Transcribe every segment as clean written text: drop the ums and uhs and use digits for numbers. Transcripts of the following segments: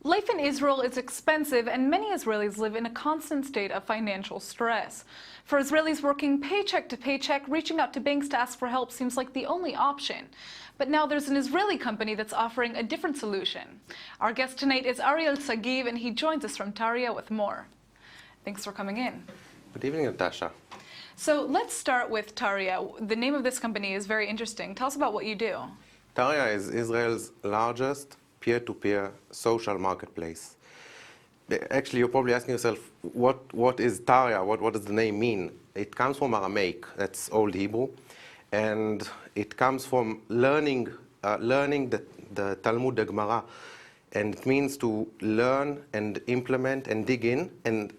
Life in Israel is expensive, and many Israelis live in a constant state of financial stress. For Israelis working paycheck to paycheck, reaching out to banks to ask for help seems like the only option. But now there's an Israeli company that's offering a different solution. Our guest tonight is Ariel Saghiv, and he joins us from TARYA with more. Thanks for coming in. Good evening, Natasha. So let's start with TARYA. The name of this company is very interesting. Tell us about what you do. TARYA is Israel's largest peer-to-peer social marketplace. Actually, you're probably asking yourself, what is TARYA? What does the name mean? It comes from Aramaic, that's Old Hebrew, and it comes from learning the Talmud, the Gemara, and it means to learn and implement and dig in and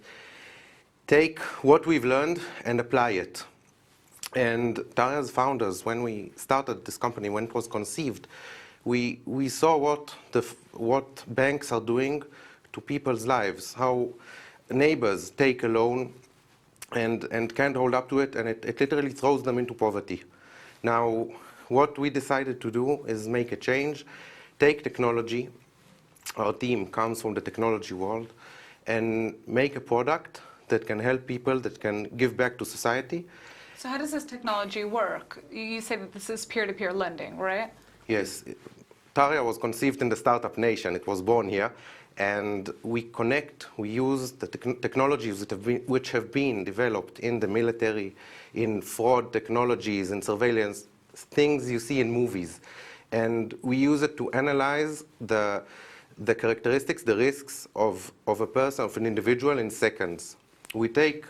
take what we've learned and apply it. And TARYA's founders, when we started this company, when it was conceived, we saw what banks are doing to people's lives, how neighbors take a loan and can't hold up to it, and it literally throws them into poverty. Now, what we decided to do is make a change, take technology, our team comes from the technology world, and make a product that can help people, that can give back to society. So how does this technology work? You say that this is peer-to-peer lending, right? Yes. TARYA was conceived in the startup nation. It was born here. And we use the technologies which have been developed in the military, in fraud technologies, in surveillance, things you see in movies. And we use it to analyze the characteristics, the risks of a person, of an individual in seconds. We take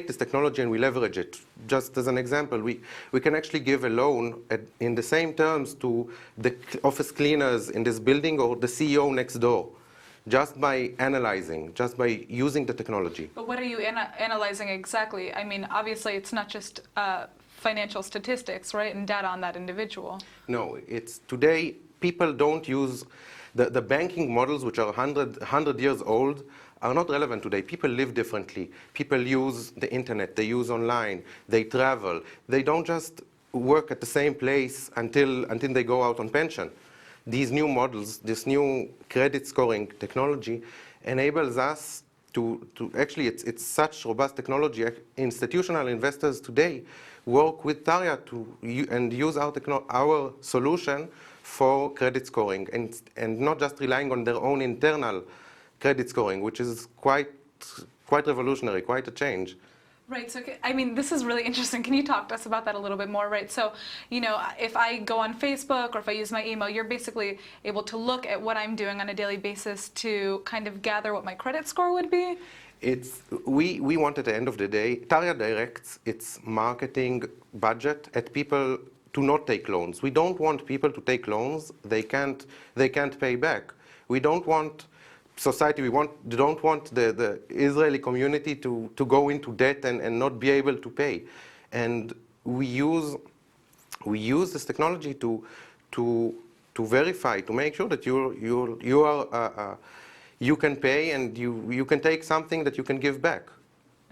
this technology and we leverage it. Just as an example, we can actually give a loan in the same terms to the office cleaners in this building or the CEO next door, just by analyzing, just by using the technology. But what are you analyzing exactly? I mean, obviously it's not just financial statistics, right, and data on that individual. No, it's today people don't use the banking models, which are 100 years old, are not relevant today. People live differently. People use the internet, they use online, they travel. They don't just work at the same place until they go out on pension. These new models, this new credit scoring technology enables us to actually, it's such robust technology. Institutional investors today work with TARYA and use our solution for credit scoring and not just relying on their own internal credit scoring, which is quite revolutionary, quite a change. Right, so I mean, this is really interesting. Can you talk to us about that a little bit more, right? So, you know, if I go on Facebook or if I use my email, you're basically able to look at what I'm doing on a daily basis to kind of gather what my credit score would be? We want at the end of the day, TARYA directs its marketing budget at people to not take loans. We don't want people to take loans they can't pay back. We don't want society, don't want the Israeli community to go into debt and not be able to pay. And we use this technology to verify, to make sure that you can pay and you can take something that you can give back,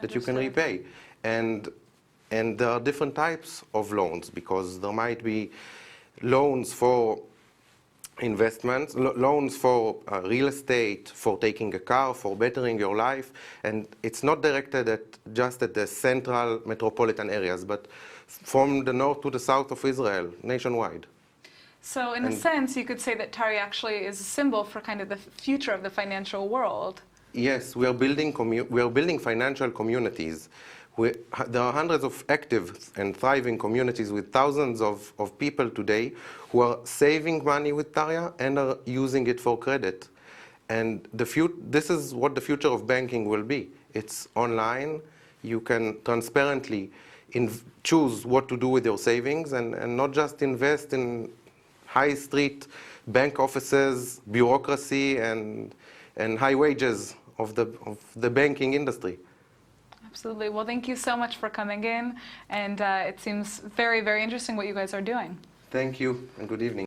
that you can repay. And there are different types of loans, because there might be loans for investments, loans for real estate, for taking a car, for bettering your life, and it's not directed just at the central metropolitan areas, but from the north to the south of Israel, nationwide. So in a sense, you could say that TARYA actually is a symbol for kind of the future of the financial world. Yes, we are building financial communities. There are hundreds of active and thriving communities with thousands of people today who are saving money with TARYA and are using it for credit. And this is what the future of banking will be. It's online. You can transparently choose what to do with your savings and not just invest in high street bank offices, bureaucracy, and high wages of the banking industry. Absolutely. Well, thank you so much for coming in, and it seems very, very interesting what you guys are doing. Thank you, and good evening.